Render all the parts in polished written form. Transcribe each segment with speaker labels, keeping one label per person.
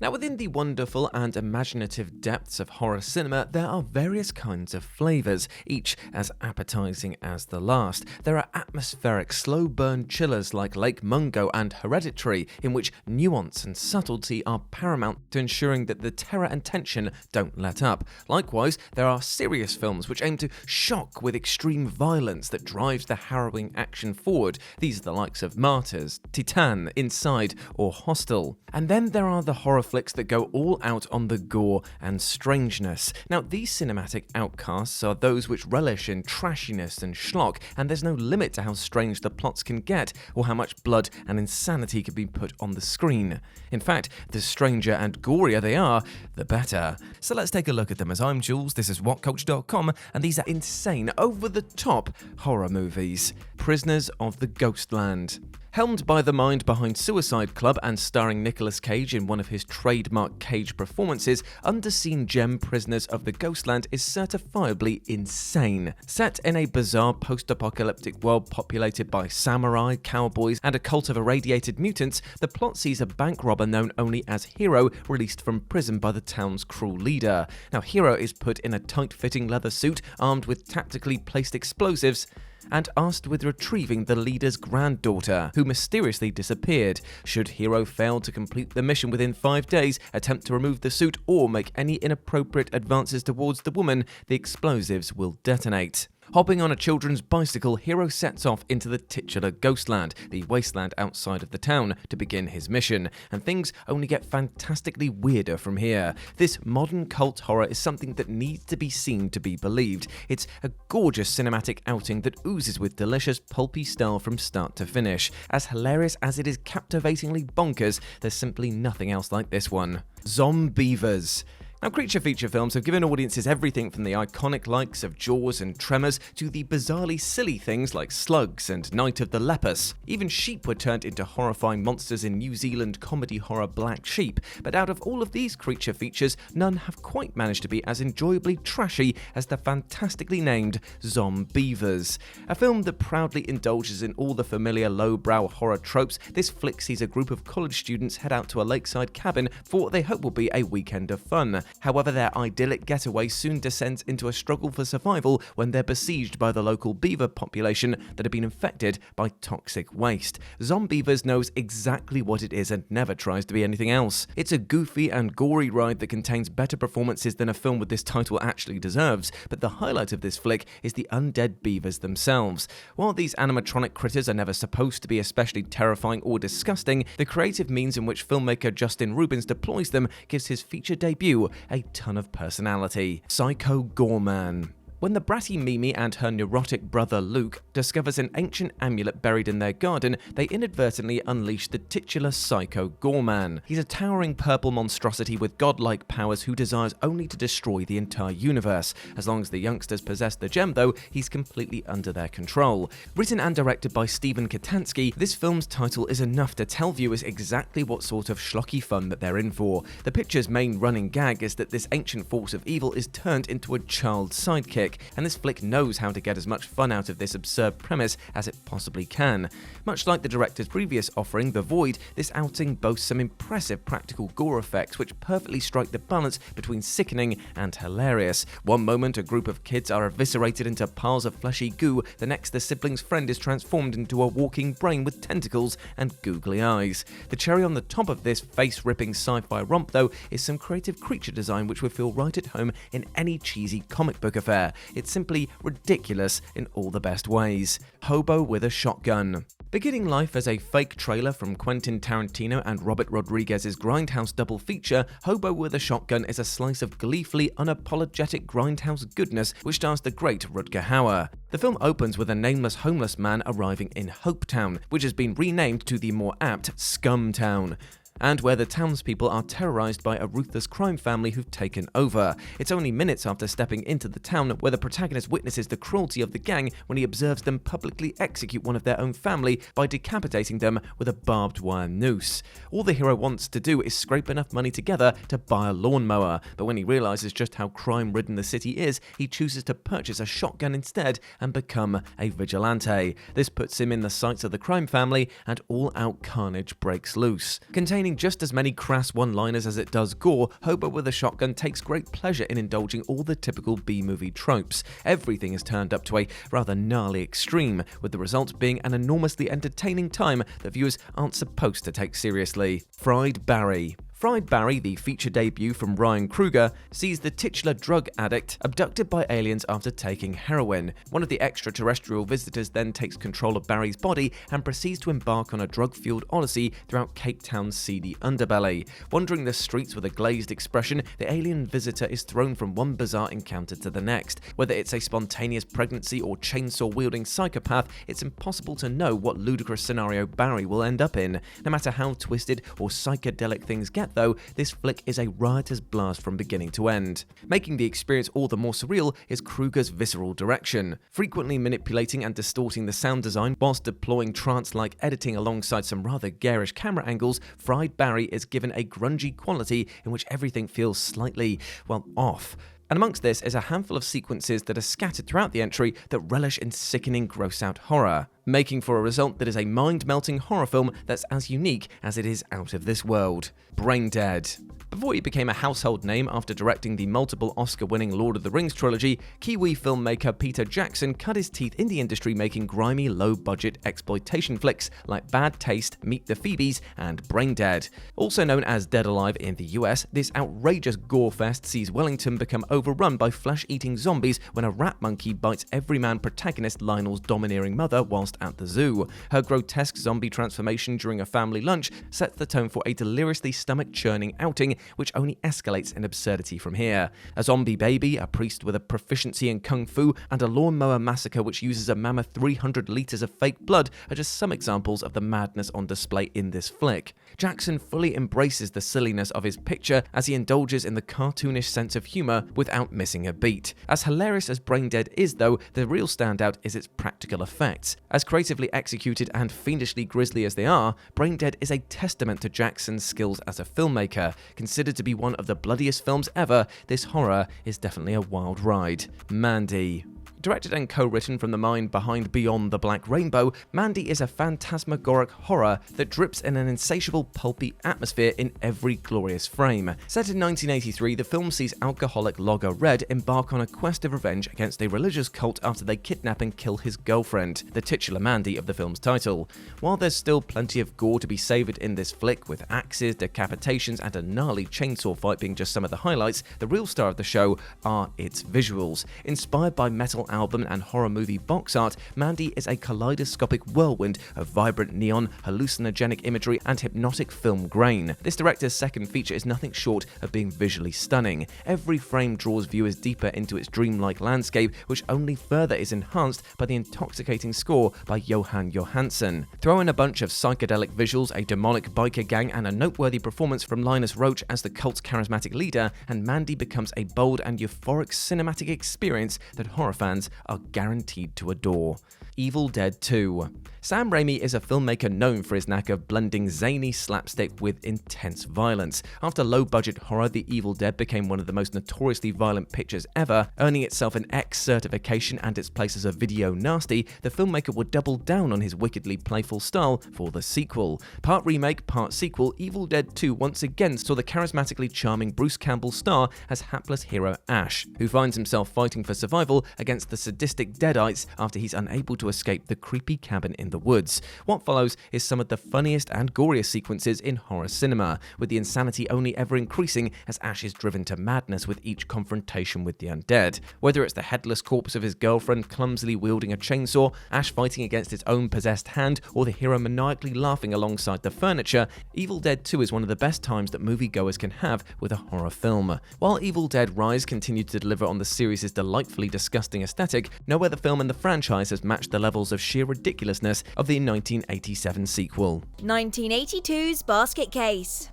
Speaker 1: Now, within the wonderful and imaginative depths of horror cinema, there are various kinds of flavours, each as appetizing as the last. There are atmospheric, slow-burn chillers like Lake Mungo and Hereditary, in which nuance and subtlety are paramount to ensuring that the terror and tension don't let up. Likewise, there are serious films which aim to shock with extreme violence that drives the harrowing action forward. These are the likes of Martyrs, Titan, Inside, or Hostel. And then there are the horror flicks that go all out on the gore and strangeness. Now, these cinematic outcasts are those which relish in trashiness and schlock, and there's no limit to how strange the plots can get, or how much blood and insanity can be put on the screen. In fact, the stranger and gorier they are, the better. So let's take a look at them. As I'm Jules, this is WhatCulture.com, and these are insane, over-the-top horror movies. Prisoners of the Ghostland. Helmed by the mind behind Suicide Club and starring Nicolas Cage in one of his trademark Cage performances, underseen gem Prisoners of the Ghostland is certifiably insane. Set in a bizarre post-apocalyptic world populated by samurai, cowboys, and a cult of irradiated mutants, the plot sees a bank robber known only as Hero released from prison by the town's cruel leader. Now, Hero is put in a tight-fitting leather suit armed with tactically placed explosives and asked with retrieving the leader's granddaughter, who mysteriously disappeared. Should Hero fail to complete the mission within 5 days, attempt to remove the suit, or make any inappropriate advances towards the woman, the explosives will detonate. Hopping on a children's bicycle, Hero sets off into the titular Ghostland, the wasteland outside of the town, to begin his mission, and things only get fantastically weirder from here. This modern cult horror is something that needs to be seen to be believed. It's a gorgeous cinematic outing that oozes with delicious pulpy style from start to finish. As hilarious as it is captivatingly bonkers, there's simply nothing else like this one. Zombeavers. Now, creature feature films have given audiences everything from the iconic likes of Jaws and Tremors to the bizarrely silly things like Slugs and Night of the Lepus. Even sheep were turned into horrifying monsters in New Zealand comedy horror Black Sheep, but out of all of these creature features, none have quite managed to be as enjoyably trashy as the fantastically named Zombeavers. A film that proudly indulges in all the familiar lowbrow horror tropes, this flick sees a group of college students head out to a lakeside cabin for what they hope will be a weekend of fun. However, their idyllic getaway soon descends into a struggle for survival when they're besieged by the local beaver population that have been infected by toxic waste. Zombeavers knows exactly what it is and never tries to be anything else. It's a goofy and gory ride that contains better performances than a film with this title actually deserves, but the highlight of this flick is the undead beavers themselves. While these animatronic critters are never supposed to be especially terrifying or disgusting, the creative means in which filmmaker Justin Rubens deploys them gives his feature debut a ton of personality. Psycho Goreman. When the bratty Mimi and her neurotic brother Luke discovers an ancient amulet buried in their garden, they inadvertently unleash the titular Psycho Goreman. He's a towering purple monstrosity with godlike powers who desires only to destroy the entire universe. As long as the youngsters possess the gem though, he's completely under their control. Written and directed by Stephen Katansky, this film's title is enough to tell viewers exactly what sort of schlocky fun that they're in for. The picture's main running gag is that this ancient force of evil is turned into a child sidekick, and this flick knows how to get as much fun out of this absurd premise as it possibly can. Much like the director's previous offering, The Void, this outing boasts some impressive practical gore effects which perfectly strike the balance between sickening and hilarious. One moment a group of kids are eviscerated into piles of fleshy goo, the next the sibling's friend is transformed into a walking brain with tentacles and googly eyes. The cherry on the top of this face-ripping sci-fi romp though is some creative creature design which would feel right at home in any cheesy comic book affair. It's simply ridiculous in all the best ways. Hobo with a Shotgun. Beginning life as a fake trailer from Quentin Tarantino and Robert Rodriguez's Grindhouse double feature, Hobo with a Shotgun is a slice of gleefully unapologetic Grindhouse goodness which stars the great Rutger Hauer. The film opens with a nameless homeless man arriving in Hopetown, which has been renamed to the more apt Scumtown, and where the townspeople are terrorized by a ruthless crime family who've taken over. It's only minutes after stepping into the town where the protagonist witnesses the cruelty of the gang when he observes them publicly execute one of their own family by decapitating them with a barbed wire noose. All the hero wants to do is scrape enough money together to buy a lawnmower, but when he realizes just how crime-ridden the city is, he chooses to purchase a shotgun instead and become a vigilante. This puts him in the sights of the crime family, and all-out carnage breaks loose. Containing containing just as many crass one-liners as it does gore, Hobo with a Shotgun takes great pleasure in indulging all the typical B-movie tropes. Everything is turned up to a rather gnarly extreme, with the result being an enormously entertaining time that viewers aren't supposed to take seriously. Fried Barry. Fried Barry, the feature debut from Ryan Kruger, sees the titular drug addict abducted by aliens after taking heroin. One of the extraterrestrial visitors then takes control of Barry's body and proceeds to embark on a drug-fueled odyssey throughout Cape Town's seedy underbelly. Wandering the streets with a glazed expression, the alien visitor is thrown from one bizarre encounter to the next. Whether it's a spontaneous pregnancy or chainsaw-wielding psychopath, it's impossible to know what ludicrous scenario Barry will end up in. No matter how twisted or psychedelic things get, though, this flick is a riotous blast from beginning to end. Making the experience all the more surreal is Kruger's visceral direction. Frequently manipulating and distorting the sound design whilst deploying trance-like editing alongside some rather garish camera angles, Fried Barry is given a grungy quality in which everything feels slightly, well, off. And amongst this is a handful of sequences that are scattered throughout the entry that relish in sickening, gross-out horror, making for a result that is a mind-melting horror film that's as unique as it is out of this world. Braindead. Before he became a household name after directing the multiple Oscar-winning Lord of the Rings trilogy, Kiwi filmmaker Peter Jackson cut his teeth in the industry making grimy, low-budget exploitation flicks like Bad Taste, Meet the Phoebes, and Braindead. Also known as Dead Alive in the US, this outrageous gore fest sees Wellington become overrun by flesh-eating zombies when a rat monkey bites everyman protagonist Lionel's domineering mother whilst at the zoo. Her grotesque zombie transformation during a family lunch sets the tone for a deliriously stomach-churning outing which only escalates in absurdity from here. A zombie baby, a priest with a proficiency in kung fu, and a lawnmower massacre which uses a mammoth 300 litres of fake blood are just some examples of the madness on display in this flick. Jackson fully embraces the silliness of his picture as he indulges in the cartoonish sense of humour without missing a beat. As hilarious as Braindead is though, the real standout is its practical effects. As creatively executed and fiendishly grisly as they are, Braindead is a testament to Jackson's skills as a filmmaker. Considered to be one of the bloodiest films ever, this horror is definitely a wild ride. Mandy. Directed and co-written from the mind behind Beyond the Black Rainbow, Mandy is a phantasmagoric horror that drips in an insatiable pulpy atmosphere in every glorious frame. Set in 1983, the film sees alcoholic logger Red embark on a quest of revenge against a religious cult after they kidnap and kill his girlfriend, the titular Mandy of the film's title. While there's still plenty of gore to be savoured in this flick, with axes, decapitations and a gnarly chainsaw fight being just some of the highlights, the real star of the show are its visuals. Inspired by metal album and horror movie box art, Mandy is a kaleidoscopic whirlwind of vibrant neon, hallucinogenic imagery, and hypnotic film grain. This director's second feature is nothing short of being visually stunning. Every frame draws viewers deeper into its dreamlike landscape, which only further is enhanced by the intoxicating score by Johan Johansson. Throw in a bunch of psychedelic visuals, a demonic biker gang, and a noteworthy performance from Linus Roach as the cult's charismatic leader, and Mandy becomes a bold and euphoric cinematic experience that horror fans are guaranteed to adore. Evil Dead 2. Sam Raimi is a filmmaker known for his knack of blending zany slapstick with intense violence. After low-budget horror, The Evil Dead became one of the most notoriously violent pictures ever, earning itself an X certification and its place as a video nasty. The filmmaker would double down on his wickedly playful style for the sequel. Part remake, part sequel, Evil Dead 2 once again saw the charismatically charming Bruce Campbell star as hapless hero Ash, who finds himself fighting for survival against the sadistic Deadites after he's unable to escape the creepy cabin in the woods. What follows is some of the funniest and goriest sequences in horror cinema, with the insanity only ever increasing as Ash is driven to madness with each confrontation with the undead. Whether it's the headless corpse of his girlfriend clumsily wielding a chainsaw, Ash fighting against its own possessed hand, or the hero maniacally laughing alongside the furniture, Evil Dead 2 is one of the best times that moviegoers can have with a horror film. While Evil Dead Rise continued to deliver on the series' delightfully disgusting aesthetic, no other film in the franchise has matched the levels of sheer ridiculousness of the 1987 sequel.
Speaker 2: 1982's Basket Case.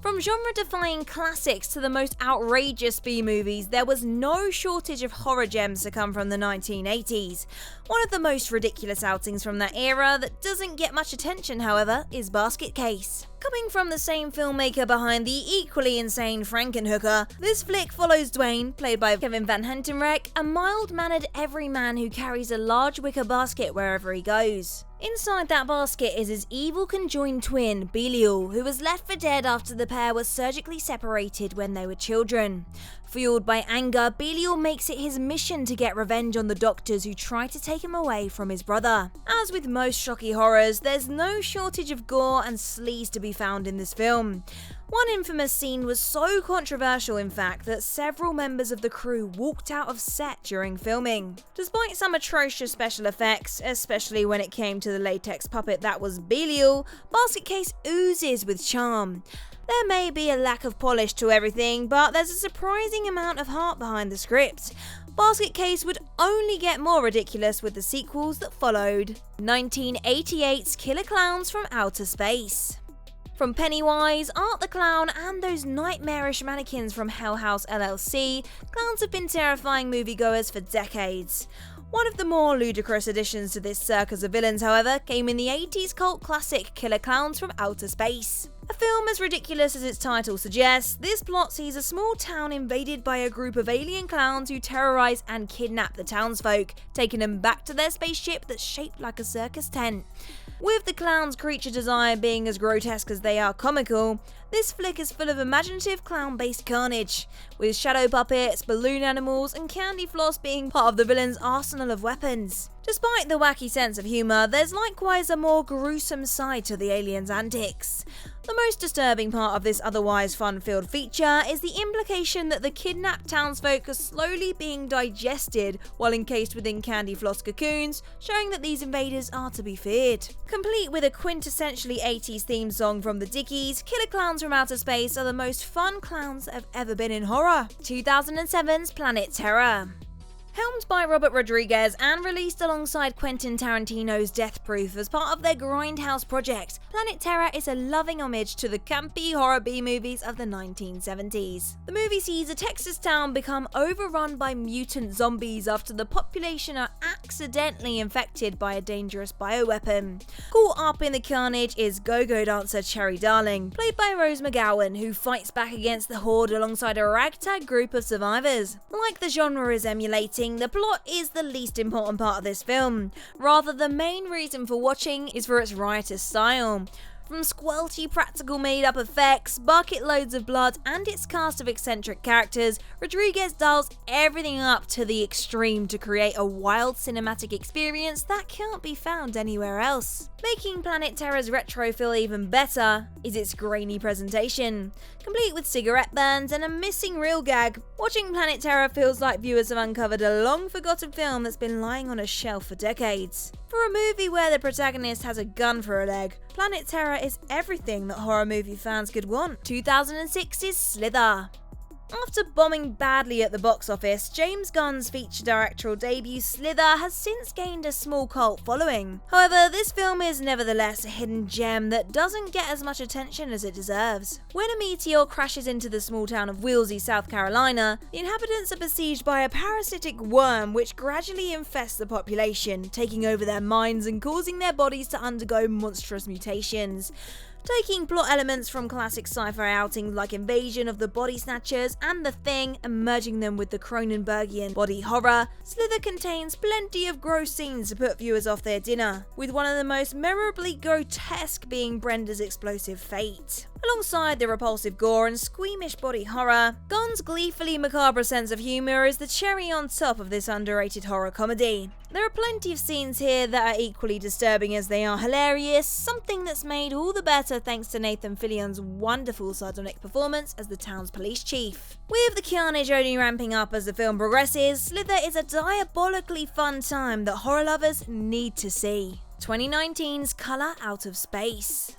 Speaker 2: From genre-defying classics to the most outrageous B-movies, there was no shortage of horror gems to come from the 1980s. One of the most ridiculous outings from that era that doesn't get much attention, however, is Basket Case. Coming from the same filmmaker behind the equally insane Frankenhooker, this flick follows Dwayne, played by Kevin Van Hentenreck, a mild-mannered everyman who carries a large wicker basket wherever he goes. Inside that basket is his evil conjoined twin, Belial, who was left for dead after the pair were surgically separated when they were children. Fueled by anger, Belial makes it his mission to get revenge on the doctors who try to take him away from his brother. As with most shocky horrors, there's no shortage of gore and sleaze to be found in this film. One infamous scene was so controversial, in fact, that several members of the crew walked out of set during filming. Despite some atrocious special effects, especially when it came to the latex puppet that was Belial, Basket Case oozes with charm. There may be a lack of polish to everything, but there's a surprising amount of heart behind the script. Basket Case would only get more ridiculous with the sequels that followed. 1988's Killer Klowns from Outer Space. From Pennywise, Art the Clown, and those nightmarish mannequins from Hell House LLC, clowns have been terrifying moviegoers for decades. One of the more ludicrous additions to this circus of villains, however, came in the 80s cult classic Killer Klowns from Outer Space. A film as ridiculous as its title suggests, this plot sees a small town invaded by a group of alien clowns who terrorize and kidnap the townsfolk, taking them back to their spaceship that's shaped like a circus tent. With the clowns' creature design being as grotesque as they are comical, this flick is full of imaginative clown-based carnage, with shadow puppets, balloon animals, and candy floss being part of the villain's arsenal of weapons. Despite the wacky sense of humour, there's likewise a more gruesome side to the aliens' antics. The most disturbing part of this otherwise fun-filled feature is the implication that the kidnapped townsfolk are slowly being digested while encased within candy floss cocoons, showing that these invaders are to be feared. Complete with a quintessentially 80s theme song from the Dickies, Killer Klowns from Outer Space are the most fun clowns that have ever been in horror. 2007's Planet Terror. Helmed by Robert Rodriguez and released alongside Quentin Tarantino's Death Proof as part of their Grindhouse project, Planet Terror is a loving homage to the campy horror B-movies of the 1970s. The movie sees a Texas town become overrun by mutant zombies after the population are accidentally infected by a dangerous bioweapon. Caught up in the carnage is go-go dancer Cherry Darling, played by Rose McGowan, who fights back against the horde alongside a ragtag group of survivors. Like the genre is emulating, the plot is the least important part of this film. Rather, the main reason for watching is for its riotous style. From squelchy practical made-up effects, bucket loads of blood, and its cast of eccentric characters, Rodriguez dials everything up to the extreme to create a wild cinematic experience that can't be found anywhere else. Making Planet Terror's retro feel even better is its grainy presentation. Complete with cigarette burns and a missing reel gag, watching Planet Terror feels like viewers have uncovered a long-forgotten film that's been lying on a shelf for decades. For a movie where the protagonist has a gun for a leg, Planet Terror is everything that horror movie fans could want. 2006's Slither. After bombing badly at the box office, James Gunn's feature directorial debut Slither has since gained a small cult following. However, this film is nevertheless a hidden gem that doesn't get as much attention as it deserves. When a meteor crashes into the small town of Willy, South Carolina, the inhabitants are besieged by a parasitic worm which gradually infests the population, taking over their minds and causing their bodies to undergo monstrous mutations. Taking plot elements from classic sci-fi outings like Invasion of the Body Snatchers and The Thing and merging them with the Cronenbergian body horror, Slither contains plenty of gross scenes to put viewers off their dinner, with one of the most memorably grotesque being Brenda's explosive fate. Alongside the repulsive gore and squeamish body horror, Gunn's gleefully macabre sense of humour is the cherry on top of this underrated horror comedy. There are plenty of scenes here that are equally disturbing as they are hilarious, something that's made all the better thanks to Nathan Fillion's wonderful sardonic performance as the town's police chief. With the carnage only ramping up as the film progresses, Slither is a diabolically fun time that horror lovers need to see. 2019's Color Out of Space.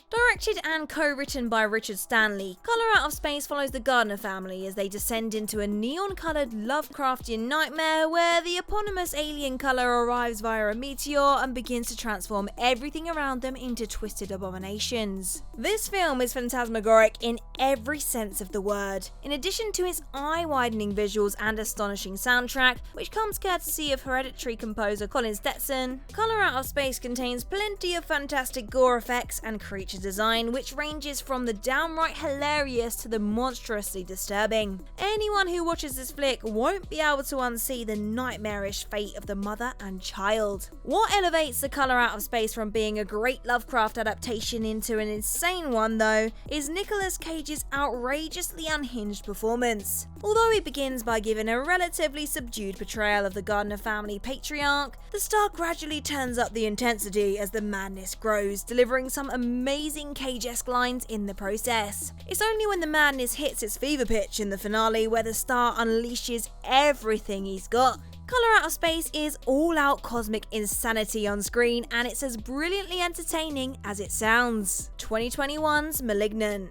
Speaker 2: Directed and co-written by Richard Stanley, Color Out of Space follows the Gardner family as they descend into a neon-coloured Lovecraftian nightmare where the eponymous alien colour arrives via a meteor and begins to transform everything around them into twisted abominations. This film is phantasmagoric in every sense of the word. In addition to its eye-widening visuals and astonishing soundtrack, which comes courtesy of Hereditary composer Colin Stetson, Color Out of Space contains plenty of fantastic gore effects and creature design which ranges from the downright hilarious to the monstrously disturbing. Anyone who watches this flick won't be able to unsee the nightmarish fate of the mother and child. What elevates The Color Out of Space from being a great Lovecraft adaptation into an insane one though, is Nicolas Cage's outrageously unhinged performance. Although he begins by giving a relatively subdued portrayal of the Gardner family patriarch, the star gradually turns up the intensity as the madness grows, delivering some amazing Cage-esque lines in the process. It's only when the madness hits its fever pitch in the finale where the star unleashes everything he's got. Color Out of Space is all-out cosmic insanity on screen, and it's as brilliantly entertaining as it sounds. 2021's Malignant.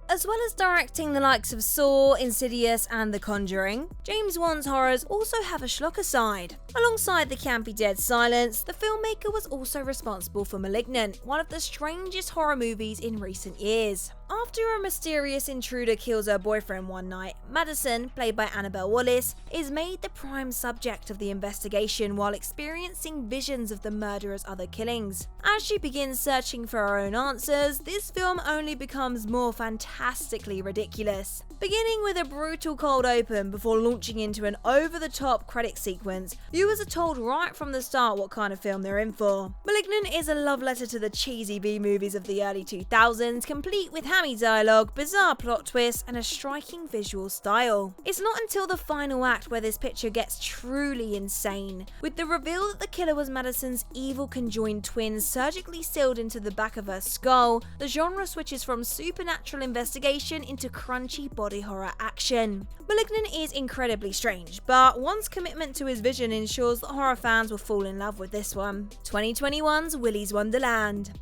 Speaker 2: As well as directing the likes of Saw, Insidious and The Conjuring, James Wan's horrors also have a schlocker side. Alongside the campy dead silence, the filmmaker was also responsible for Malignant, one of the strangest horror movies in recent years. After a mysterious intruder kills her boyfriend one night, Madison, played by Annabelle Wallis, is made the prime subject of the investigation while experiencing visions of the murderer's other killings. As she begins searching for her own answers, this film only becomes more fantastically ridiculous. Beginning with a brutal cold open before launching into an over-the-top credit sequence, viewers are told right from the start what kind of film they're in for. Malignant is a love letter to the cheesy B-movies of the early 2000s, complete with hammy dialogue, bizarre plot twists, and a striking visual style. It's not until the final act where this picture gets truly insane, with the reveal that the killer was Madison's evil conjoined twin surgically sealed into the back of her skull, the genre switches from supernatural investigation into crunchy body horror action. Malignant is incredibly strange, but Wan's commitment to his vision ensures that horror fans will fall in love with this one. 2021's Willy's Wonderland.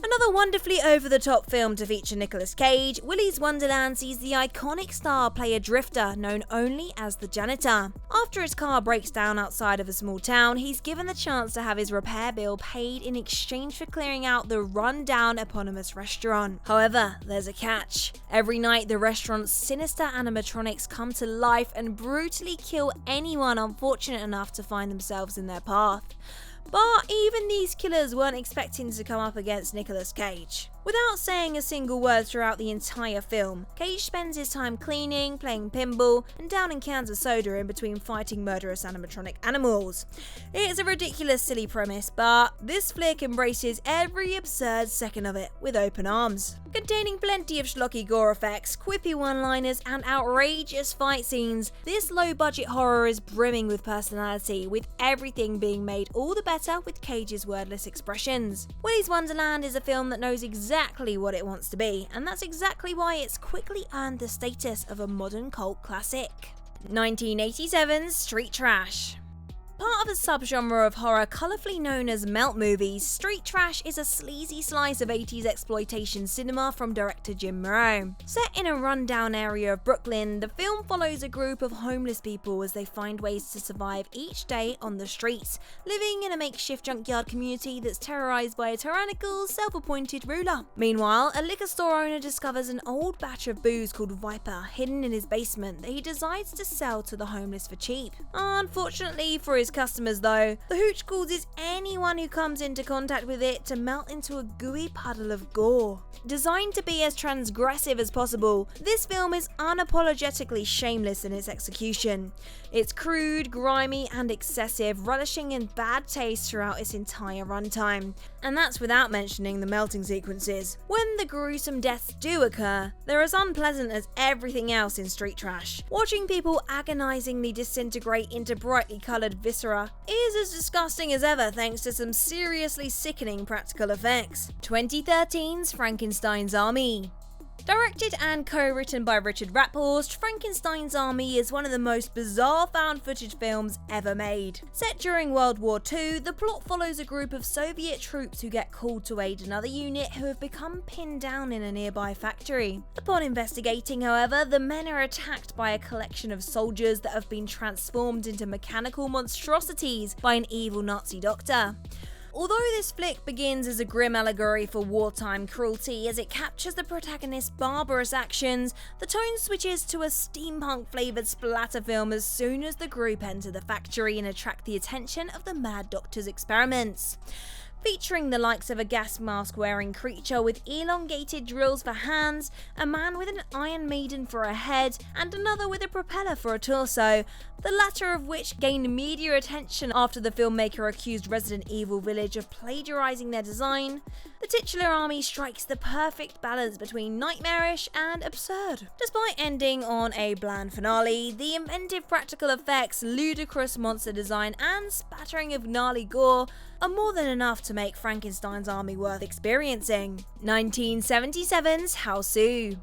Speaker 2: Another wonderfully over-the-top film to feature Nicolas Cage, Willy's Wonderland sees the iconic star play a drifter known only as the janitor. After his car breaks down outside of a small town, he's given the chance to have his repair bill paid in exchange for clearing out the run-down eponymous restaurant. However, there's a catch. Every night, the restaurant's sinister animatronics come to life and brutally kill anyone unfortunate enough to find themselves in their path. But even these killers weren't expecting to come up against Nicolas Cage. Without saying a single word throughout the entire film, Cage spends his time cleaning, playing pinball, and downing cans of soda in between fighting murderous animatronic animals. It's a ridiculous, silly premise, but this flick embraces every absurd second of it with open arms. Containing plenty of schlocky gore effects, quippy one-liners, and outrageous fight scenes, this low-budget horror is brimming with personality, with everything being made all the better with Cage's wordless expressions. Willy's Wonderland is a film that knows exactly what it wants to be, and that's exactly why it's quickly earned the status of a modern cult classic. 1987's Street Trash. Part of a subgenre of horror colourfully known as melt movies, Street Trash is a sleazy slice of 80s exploitation cinema from director Jim Moreau. Set in a rundown area of Brooklyn, the film follows a group of homeless people as they find ways to survive each day on the streets, living in a makeshift junkyard community that's terrorised by a tyrannical, self-appointed ruler. Meanwhile, a liquor store owner discovers an old batch of booze called Viper hidden in his basement that he decides to sell to the homeless for cheap. Unfortunately for his customers though, the hooch causes anyone who comes into contact with it to melt into a gooey puddle of gore. Designed to be as transgressive as possible, this film is unapologetically shameless in its execution. It's crude, grimy and excessive, relishing in bad taste throughout its entire runtime. And that's without mentioning the melting sequences. When the gruesome deaths do occur, they're as unpleasant as everything else in Street Trash. Watching people agonizingly disintegrate into brightly coloured viscera is as disgusting as ever thanks to some seriously sickening practical effects. 2013's Frankenstein's Army. Directed and co-written by Richard Rapphorst, Frankenstein's Army is one of the most bizarre found-footage films ever made. Set during World War II, the plot follows a group of Soviet troops who get called to aid another unit who have become pinned down in a nearby factory. Upon investigating, however, the men are attacked by a collection of soldiers that have been transformed into mechanical monstrosities by an evil Nazi doctor. Although this flick begins as a grim allegory for wartime cruelty as it captures the protagonist's barbarous actions, the tone switches to a steampunk-flavoured splatter film as soon as the group enter the factory and attract the attention of the Mad Doctor's experiments. featuring the likes of a gas mask wearing creature with elongated drills for hands, a man with an Iron Maiden for a head, and another with a propeller for a torso, the latter of which gained media attention after the filmmaker accused Resident Evil Village of plagiarizing their design. The titular army strikes the perfect balance between nightmarish and absurd. Despite ending on a bland finale, the inventive practical effects, ludicrous monster design, and spattering of gnarly gore are more than enough to make Frankenstein's army worth experiencing. 1977's Hausu.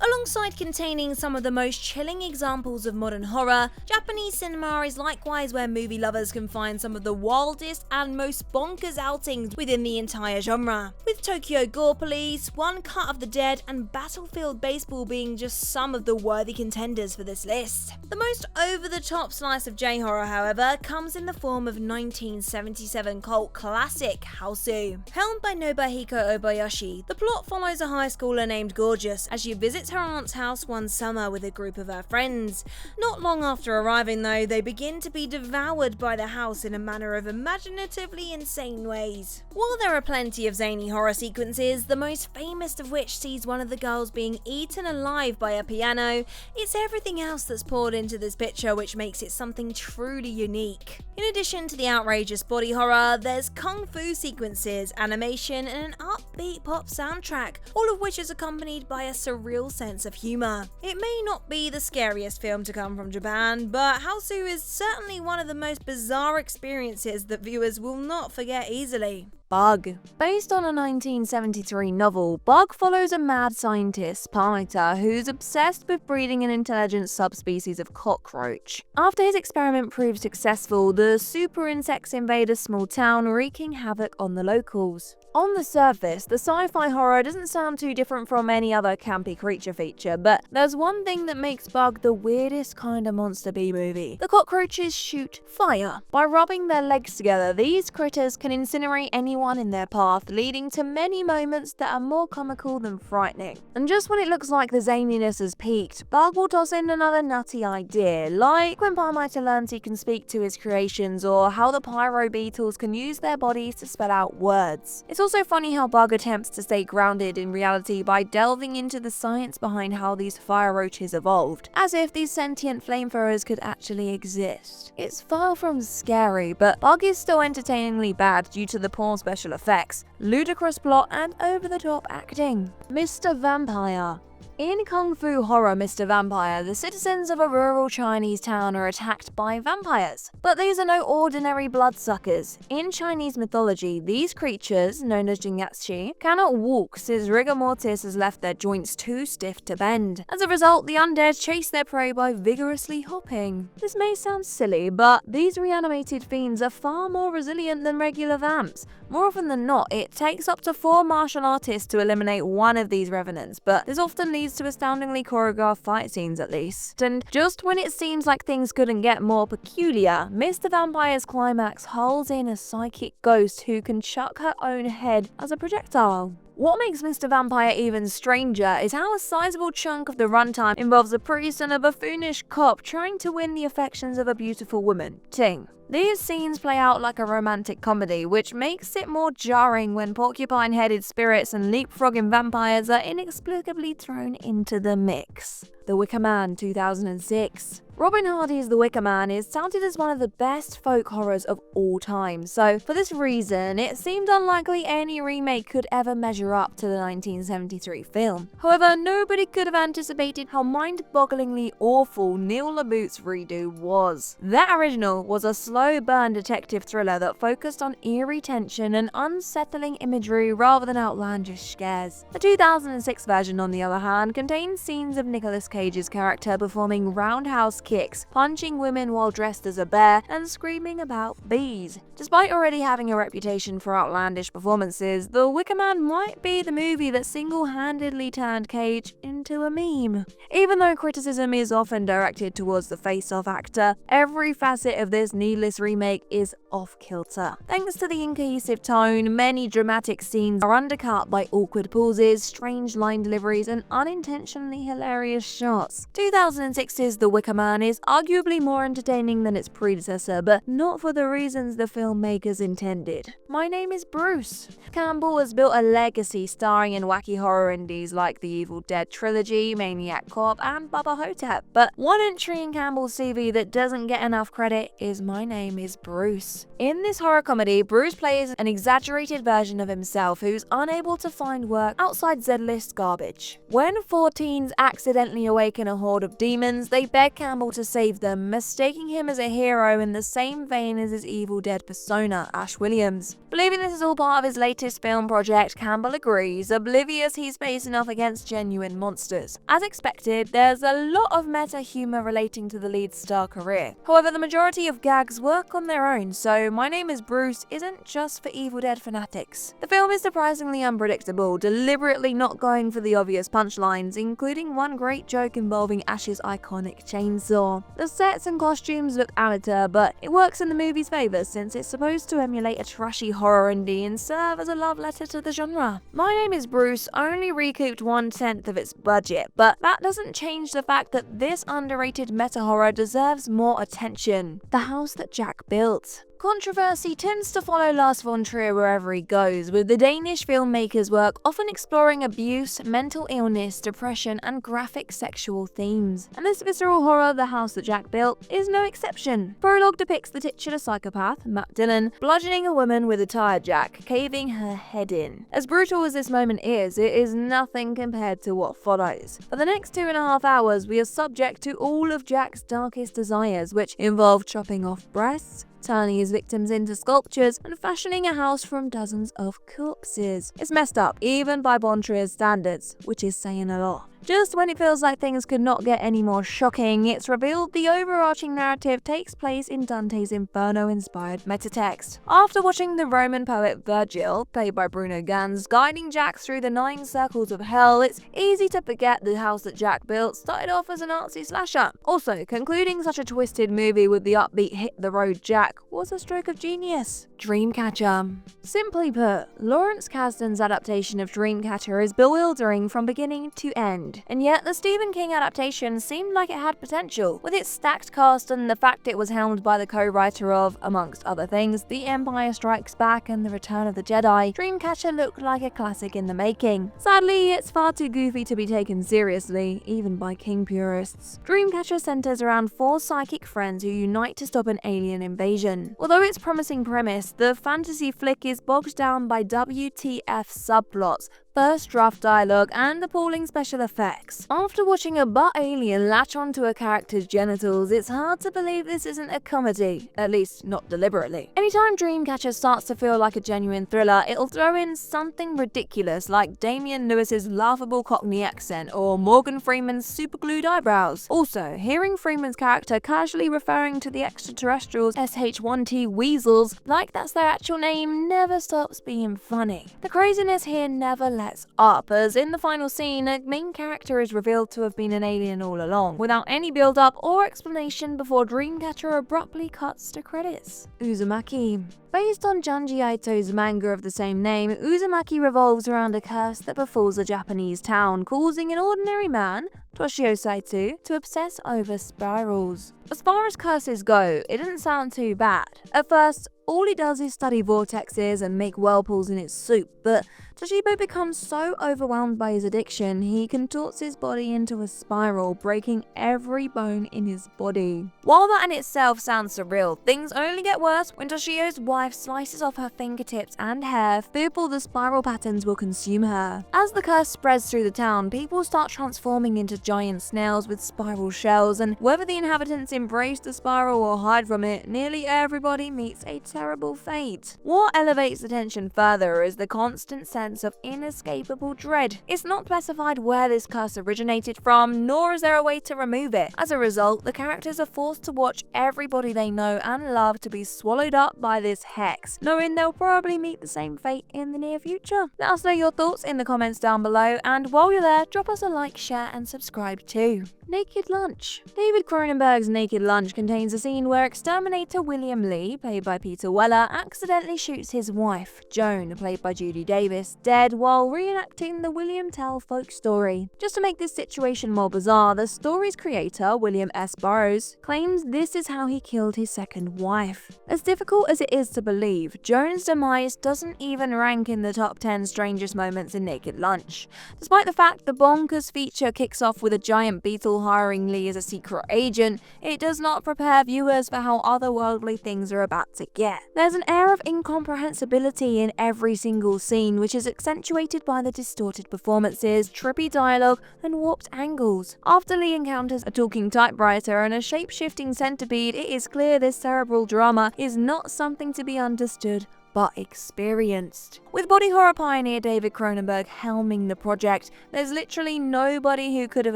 Speaker 2: Alongside containing some of the most chilling examples of modern horror, Japanese cinema is likewise where movie lovers can find some of the wildest and most bonkers outings within the entire genre, with Tokyo Gore Police, One Cut of the Dead, and Battlefield Baseball being just some of the worthy contenders for this list. The most over-the-top slice of J-horror, however, comes in the form of 1977 cult classic Hausu. Helmed by Nobuhiko Obayashi, the plot follows a high schooler named Gorgeous as she visits her aunt's house one summer with a group of her friends. Not long after arriving though, they begin to be devoured by the house in a manner of imaginatively insane ways. While there are plenty of zany horror sequences, the most famous of which sees one of the girls being eaten alive by a piano, it's everything else that's poured into this picture which makes it something truly unique. In addition to the outrageous body horror, there's kung fu sequences, animation, and an upbeat pop soundtrack, all of which is accompanied by a surreal sense of humour. It may not be the scariest film to come from Japan, but Hausu is certainly one of the most bizarre experiences that viewers will not forget easily.
Speaker 3: Bug. Based on a 1973 novel, Bug follows a mad scientist, Parmiter, who's obsessed with breeding an intelligent subspecies of cockroach. After his experiment proves successful, the super insects invade a small town, wreaking havoc on the locals. On the surface, the sci-fi horror doesn't sound too different from any other campy creature feature, but there's one thing that makes Bug the weirdest kind of monster B-movie. The cockroaches shoot fire. By rubbing their legs together, these critters can incinerate anyone in their path, leading to many moments that are more comical than frightening. And just when it looks like the zaniness has peaked, Bug will toss in another nutty idea, like when Parmiter learns he can speak to his creations, or how the pyro beetles can use their bodies to spell out words. It's also funny how Bug attempts to stay grounded in reality by delving into the science behind how these fire roaches evolved, as if these sentient flamethrowers could actually exist. It's far from scary, but Bug is still entertainingly bad due to the poor special effects, ludicrous plot, and over-the-top acting. Mr. Vampire. In Kung Fu horror Mr. Vampire, the citizens of a rural Chinese town are attacked by vampires. But these are no ordinary bloodsuckers. In Chinese mythology, these creatures, known as Jiangxi, cannot walk since rigor mortis has left their joints too stiff to bend. As a result, the undead chase their prey by vigorously hopping. This may sound silly, but these reanimated fiends are far more resilient than regular vamps. More often than not, it takes up to 4 martial artists to eliminate one of these revenants, but this often leads to astoundingly choreographed fight scenes at least. And just when it seems like things couldn't get more peculiar, Mr. Vampire's climax holds in a psychic ghost who can chuck her own head as a projectile. What makes Mr. Vampire even stranger is how a sizable chunk of the runtime involves a priest and a buffoonish cop trying to win the affections of a beautiful woman, Ting. These scenes play out like a romantic comedy, which makes it more jarring when porcupine-headed spirits and leapfrogging vampires are inexplicably thrown into the mix. The Wicker Man, 2006. Robin Hardy's The Wicker Man is touted as one of the best folk horrors of all time, so for this reason, it seemed unlikely any remake could ever measure up to the 1973 film. However, nobody could have anticipated how mind-bogglingly awful Neil LaBute's redo was. That original was a slow-burn detective thriller that focused on eerie tension and unsettling imagery rather than outlandish scares. The 2006 version, on the other hand, contains scenes of Nicolas Cage's character performing roundhouse kicks, punching women while dressed as a bear, and screaming about bees. Despite already having a reputation for outlandish performances, The Wicker Man might be the movie that single-handedly turned Cage into a meme. Even though criticism is often directed towards the face-off actor, every facet of this needless remake is off-kilter. Thanks to the incohesive tone, many dramatic scenes are undercut by awkward pauses, strange line deliveries, and unintentionally hilarious charts. 2006's The Wicker Man is arguably more entertaining than its predecessor, but not for the reasons the filmmakers intended. My name is Bruce. Campbell has built a legacy starring in wacky horror indies like the Evil Dead trilogy, Maniac Cop, and Bubba Hotep. But one entry in Campbell's CV that doesn't get enough credit is My Name is Bruce. In this horror comedy, Bruce plays an exaggerated version of himself who's unable to find work outside Z-list garbage. When 4 teens accidentally awaken a horde of demons, they beg Campbell to save them, mistaking him as a hero in the same vein as his Evil Dead persona, Ash Williams. Believing this is all part of his latest film project, Campbell agrees, oblivious he's facing off against genuine monsters. As expected, there's a lot of meta humor relating to the lead star career. However, the majority of gags work on their own, so My Name is Bruce isn't just for Evil Dead fanatics. The film is surprisingly unpredictable, deliberately not going for the obvious punchlines, including one great joke involving Ash's iconic chainsaw. The sets and costumes look amateur, but it works in the movie's favour since it's supposed to emulate a trashy horror indie and serve as a love letter to the genre. My Name is Bruce only recouped 1/10 of its budget, but that doesn't change the fact that this underrated meta-horror deserves more attention. The House That Jack Built. Controversy tends to follow Lars von Trier wherever he goes, with the Danish filmmaker's work often exploring abuse, mental illness, depression, and graphic sexual themes. And this visceral horror, The House That Jack Built, is no exception. Prologue depicts the titular psychopath, Matt Dillon, bludgeoning a woman with a tire jack, caving her head in. As brutal as this moment is, it is nothing compared to what follows. For the next 2.5 hours, we are subject to all of Jack's darkest desires, which involve chopping off breasts, turning his victims into sculptures, and fashioning a house from dozens of corpses. It's messed up, even by Von Trier's standards, which is saying a lot. Just when it feels like things could not get any more shocking, it's revealed the overarching narrative takes place in Dante's Inferno-inspired metatext. After watching the Roman poet Virgil, played by Bruno Ganz, guiding Jack through the 9 circles of hell, it's easy to forget The House That Jack Built started off as an artsy slasher. Also, concluding such a twisted movie with the upbeat hit-the-road Jack was a stroke of genius. Dreamcatcher. Simply put, Lawrence Kasdan's adaptation of Dreamcatcher is bewildering from beginning to end. And yet, the Stephen King adaptation seemed like it had potential. With its stacked cast and the fact it was helmed by the co-writer of, amongst other things, The Empire Strikes Back and The Return of the Jedi, Dreamcatcher looked like a classic in the making. Sadly, it's far too goofy to be taken seriously, even by King purists. Dreamcatcher centers around 4 psychic friends who unite to stop an alien invasion. Although its promising premise, the fantasy flick is bogged down by WTF subplots, first draft dialogue, and appalling special effects. After watching a butt alien latch onto a character's genitals, it's hard to believe this isn't a comedy, at least not deliberately. Anytime Dreamcatcher starts to feel like a genuine thriller, it'll throw in something ridiculous like Damian Lewis's laughable Cockney accent or Morgan Freeman's superglued eyebrows. Also, hearing Freeman's character casually referring to the extraterrestrials SH-1T weasels like that's their actual name never stops being funny. The craziness here never lets up, as in the final scene, a main character is revealed to have been an alien all along, without any build-up or explanation before Dreamcatcher abruptly cuts to credits. Uzumaki. Based on Junji Ito's manga of the same name, Uzumaki revolves around a curse that befalls a Japanese town, causing an ordinary man, Toshio Saito, to obsess over spirals. As far as curses go, it doesn't sound too bad. At first, all he does is study vortexes and make whirlpools in its soup, but Toshibo becomes so overwhelmed by his addiction, he contorts his body into a spiral, breaking every bone in his body. While that in itself sounds surreal, things only get worse when Toshio's wife slices off her fingertips and hair, fearful the spiral patterns will consume her. As the curse spreads through the town, people start transforming into giant snails with spiral shells, and whether the inhabitants embrace the spiral or hide from it, nearly everybody meets a terrible fate. What elevates the tension further is the constant sense of inescapable dread. It's not specified where this curse originated from, nor is there a way to remove it. As a result, the characters are forced to watch everybody they know and love to be swallowed up by this hex, knowing they'll probably meet the same fate in the near future. Let us know your thoughts in the comments down below, and while you're there, drop us a like, share, and subscribe too. Naked Lunch. David Cronenberg's Naked Lunch contains a scene where exterminator William Lee, played by Peter Weller, accidentally shoots his wife, Joan, played by Judy Davis, is dead while reenacting the William Tell folk story. Just to make this situation more bizarre, the story's creator, William S. Burroughs, claims this is how he killed his second wife. As difficult as it is to believe, Joan's demise doesn't even rank in the top 10 strangest moments in Naked Lunch. Despite the fact the bonkers feature kicks off with a giant beetle hiring Lee as a secret agent, it does not prepare viewers for how otherworldly things are about to get. There's an air of incomprehensibility in every single scene, which is accentuated by the distorted performances, trippy dialogue, and warped angles. After Lee encounters a talking typewriter and a shape-shifting centipede, it is clear this cerebral drama is not something to be understood, but experienced. With body horror pioneer David Cronenberg helming the project, there's literally nobody who could have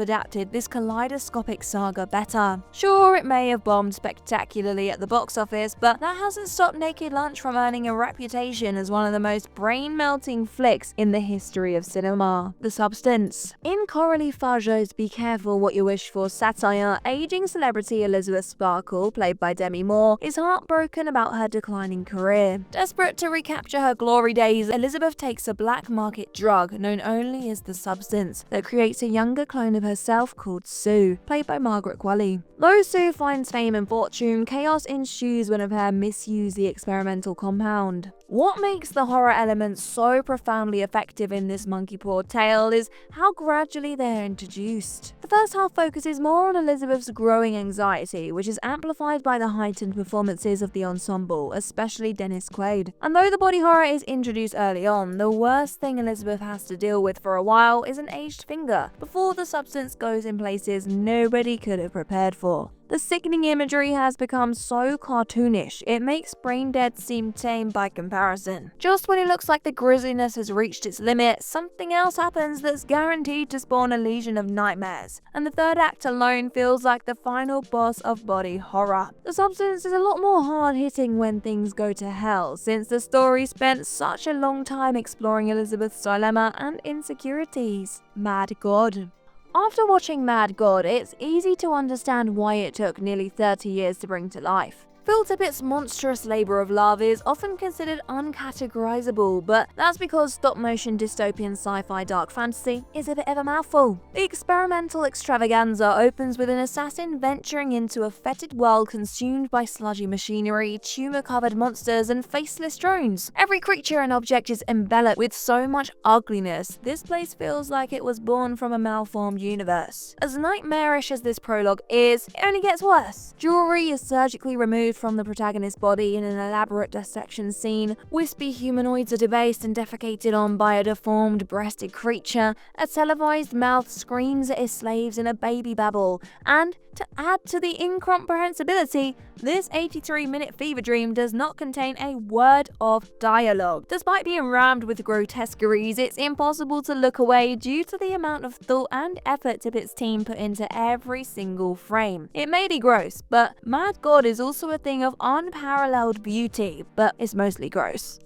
Speaker 3: adapted this kaleidoscopic saga better. Sure, it may have bombed spectacularly at the box office, but that hasn't stopped Naked Lunch from earning a reputation as one of the most brain-melting flicks in the history of cinema. The Substance. In Coralie Fargeau's Be Careful What You Wish For satire, aging celebrity Elizabeth Sparkle, played by Demi Moore, is heartbroken about her declining career. Desperate to recapture her glory days, Elizabeth takes a black market drug known only as the Substance that creates a younger clone of herself called Sue, played by Margaret Qualley. Though Sue finds fame and fortune, chaos ensues when her pair misuse the experimental compound. What makes the horror elements so profoundly effective in this monkey paw tale is how gradually they're introduced. The first half focuses more on Elizabeth's growing anxiety, which is amplified by the heightened performances of the ensemble, especially Dennis Quaid. And though the body horror is introduced early on, the worst thing Elizabeth has to deal with for a while is an aged finger, before the Substance goes in places nobody could have prepared for. The sickening imagery has become so cartoonish, it makes Braindead seem tame by comparison. Just when it looks like the grisliness has reached its limit, something else happens that's guaranteed to spawn a legion of nightmares, and the third act alone feels like the final boss of body horror. The Substance is a lot more hard-hitting when things go to hell, since the story spent such a long time exploring Elizabeth's dilemma and insecurities. Mad God. After watching Mad God, it's easy to understand why it took nearly 30 years to bring to life. Phil Tippett's monstrous labour of love is often considered uncategorizable, but that's because stop-motion dystopian sci-fi dark fantasy is a bit of a mouthful. The experimental extravaganza opens with an assassin venturing into a fetid world consumed by sludgy machinery, tumour-covered monsters, and faceless drones. Every creature and object is enveloped with so much ugliness, this place feels like it was born from a malformed universe. As nightmarish as this prologue is, it only gets worse. Jewelry is surgically removed from the protagonist's body in an elaborate dissection scene, wispy humanoids are debased and defecated on by a deformed breasted creature, a televised mouth screams at his slaves in a baby babble, and to add to the incomprehensibility, this 83-minute fever dream does not contain a word of dialogue. Despite being rammed with grotesqueries, it's impossible to look away due to the amount of thought and effort Tippett's team put into every single frame. It may be gross, but Mad God is also a thing of unparalleled beauty, but it's mostly gross.